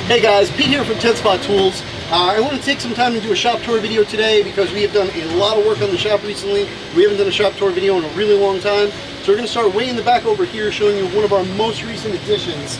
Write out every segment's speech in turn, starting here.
Hey guys, Pete here from 10 Spot Tools. I want to take some time to do a shop tour video today because we have done a lot of work on the shop recently. We haven't done a shop tour video in a really long time. So we're going to start way in the back over here showing you one of our most recent additions.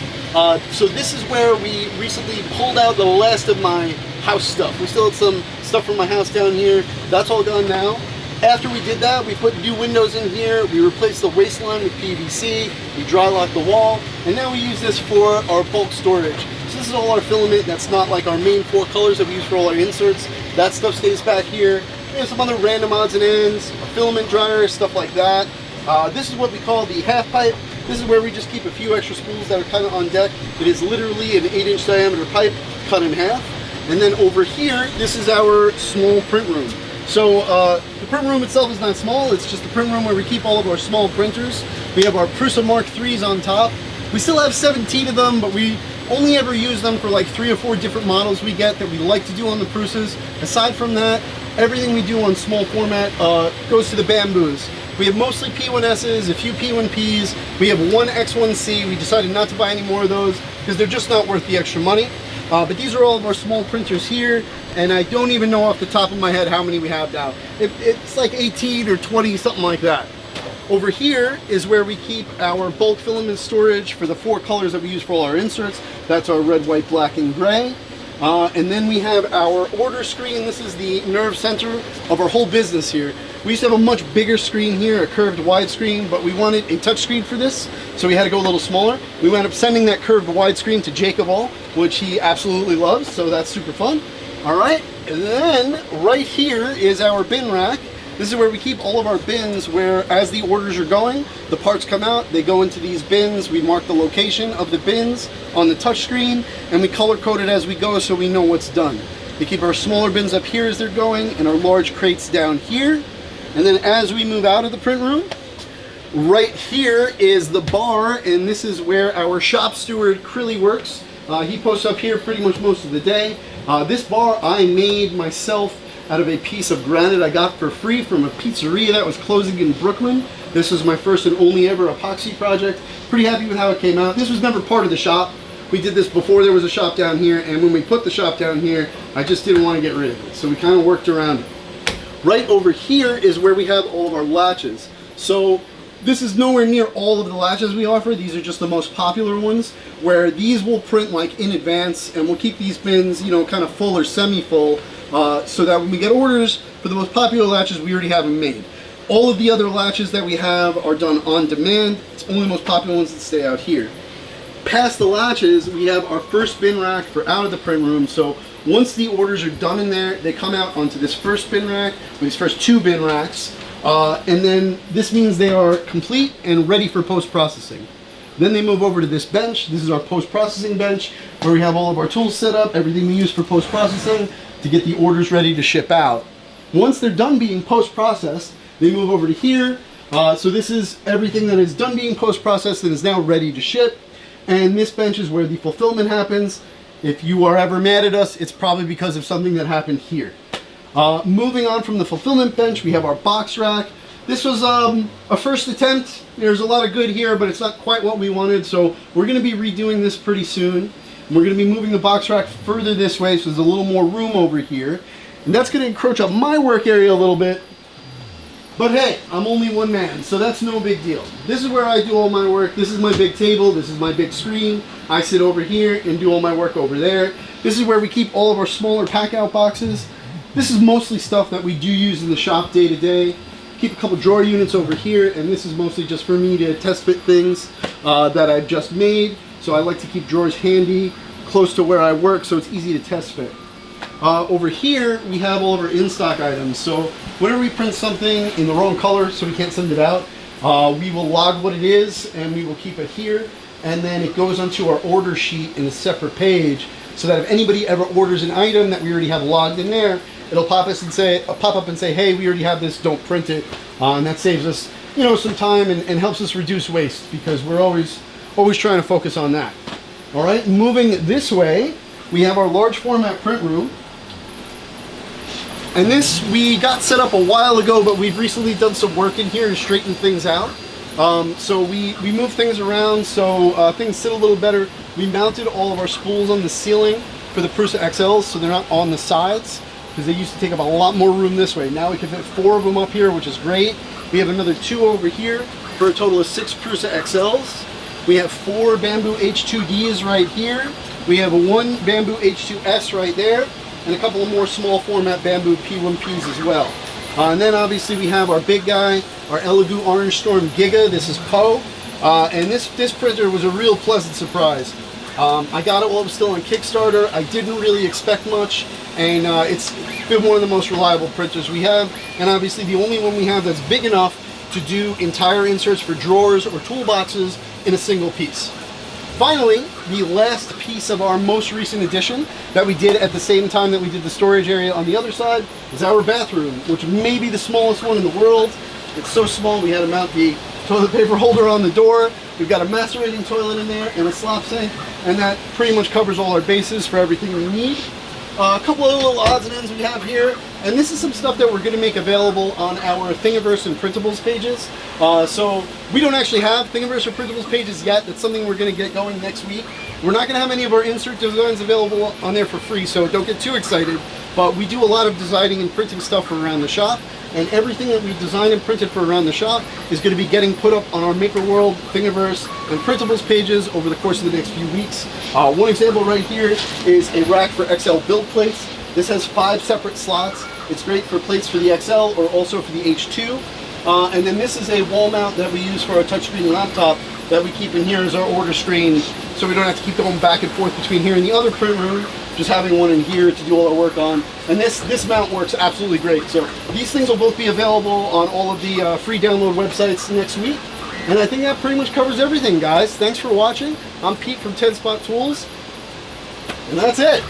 So this is where we recently pulled out the last of my house stuff. We still had some stuff from my house down here. That's all gone now. After we did that, we put new windows in here, we replaced the waistline with PVC, we dry locked the wall, and now we use this for our bulk storage. So this is all our filament. That's not like our main 4 colors that we use for all our inserts. That stuff stays back here. We have some other random odds and ends, a filament dryer, stuff like that. This is what we call the half pipe. This is where we just keep a few extra spools that are kind of on deck. It is literally an 8-inch diameter pipe cut in half. And then over here, this is our small print room. So the print room itself is not small, it's just the print room where we keep all of our small printers. We have our Prusa Mark IIIs on top. We still have 17 of them, but we only ever use them for like 3 or 4 different models we get that we like to do on the Prusas. Aside from that, everything we do on small format goes to the Bamboos. We have mostly P1Ss, a few P1Ps. We have one X1C. We decided not to buy any more of those because they're just not worth the extra money. But these are all of our small printers here, and I don't even know off the top of my head how many we have now. It's like 18 or 20, something like that. Over here is where we keep our bulk filament storage for the 4 colors that we use for all our inserts. That's our red, white, black, and gray. And then we have our order screen. This is the nerve center of our whole business here. We used to have a much bigger screen here, a curved wide screen, but we wanted a touch screen for this, so we had to go a little smaller. We wound up sending that curved wide screen to Jacob All, which he absolutely loves, so that's super fun. All right, and then right here is our bin rack. This is where we keep all of our bins where as the orders are going, the parts come out, they go into these bins. We mark the location of the bins on the touch screen, and we color code it as we go so we know what's done. We keep our smaller bins up here as they're going and our large crates down here. And then as we move out of the print room, right here is the bar, and this is where our shop steward Crilly works. He posts up here pretty much most of the day. This bar I made myself out of a piece of granite I got for free from a pizzeria that was closing in Brooklyn. This was my first and only ever epoxy project. Pretty happy with how it came out. This was never part of the shop. We did this before there was a shop down here, and when we put the shop down here, I just didn't want to get rid of it. So we kind of worked around it. Right over here is where we have all of our latches. So this is nowhere near all of the latches we offer. These are just the most popular ones, where these will print like in advance, and we'll keep these bins, you know, kind of full or semi-full, so that when we get orders for the most popular latches, we already have them made. All of the other latches that we have are done on demand. It's only the most popular ones that stay out here. Past the latches, we have our first bin rack for out of the print room. So once the orders are done in there, they come out onto this first bin rack, or these first 2 bin racks, and then this means they are complete and ready for post-processing. Then they move over to this bench. This is our post-processing bench, where we have all of our tools set up, everything we use for post-processing to get the orders ready to ship out. Once they're done being post-processed, they move over to here. So this is everything that is done being post-processed and is now ready to ship. And this bench is where the fulfillment happens. If you are ever mad at us, it's probably because of something that happened here. Moving on from the fulfillment bench, we have our box rack. This was a first attempt. There's a lot of good here, but it's not quite what we wanted, so we're going to be redoing this pretty soon. We're going to be moving the box rack further this way, so there's a little more room over here. And that's going to encroach on my work area a little bit. But hey, I'm only one man, so that's no big deal. This is where I do all my work. This is my big table. This is my big screen. I sit over here and do all my work over there. This is where we keep all of our smaller pack-out boxes. This is mostly stuff that we do use in the shop day to day. Keep a couple drawer units over here, and this is mostly just for me to test fit things that I've just made. So I like to keep drawers handy, close to where I work, so it's easy to test fit. Over here, we have all of our in-stock items. So whenever we print something in the wrong color so we can't send it out, we will log what it is and we will keep it here. And then it goes onto our order sheet in a separate page, so that if anybody ever orders an item that we already have logged in there, it'll pop up and say, hey, we already have this, don't print it. And that saves us, you know, some time and helps us reduce waste, because we're always trying to focus on that. All right, moving this way, we have our large format print room. And this we got set up a while ago, but we've recently done some work in here and straightened things out. So we move things around so things sit a little better. We mounted all of our spools on the ceiling for the Prusa XLs, so they're not on the sides, because they used to take up a lot more room this way. Now we can fit 4 of them up here, which is great. We have another 2 over here for a total of 6 Prusa XLs. We have 4 Bamboo H2Ds right here. We have 1 Bamboo H2S right there, and a couple of more small format Bamboo P1Ps as well. And then obviously we have our big guy, our Elegoo Orange Storm Giga. This is Poe, and this printer was a real pleasant surprise. I got it while it was still on Kickstarter. I didn't really expect much, and it's been one of the most reliable printers we have, and obviously the only one we have that's big enough to do entire inserts for drawers or toolboxes in a single piece. Finally, the last piece of our most recent edition that we did at the same time that we did the storage area on the other side is our bathroom, which may be the smallest one in the world. It's so small we had to mount the toilet paper holder on the door. We've got a macerating toilet in there and a slop sink, and that pretty much covers all our bases for everything we need. A couple of little odds and ends we have here, and this is some stuff that we're going to make available on our Thingiverse and Printables pages. So we don't actually have Thingiverse or Printables pages yet. That's something we're going to get going next week. We're not going to have any of our insert designs available on there for free, so don't get too excited. But we do a lot of designing and printing stuff for around the shop, and everything that we designed and printed for around the shop is going to be getting put up on our Maker World, Thingiverse, and Printables pages over the course of the next few weeks. One example right here is a rack for XL build plates. This has 5 separate slots. It's great for plates for the XL or also for the H2. And then this is a wall mount that we use for our touchscreen laptop that we keep in here as our order screen, so we don't have to keep going back and forth between here and the other print room, just having one in here to do all our work on. And this mount works absolutely great. So these things will both be available on all of the free download websites next week. And I think that pretty much covers everything, guys. Thanks for watching. I'm Pete from 10 Spot Tools, and that's it.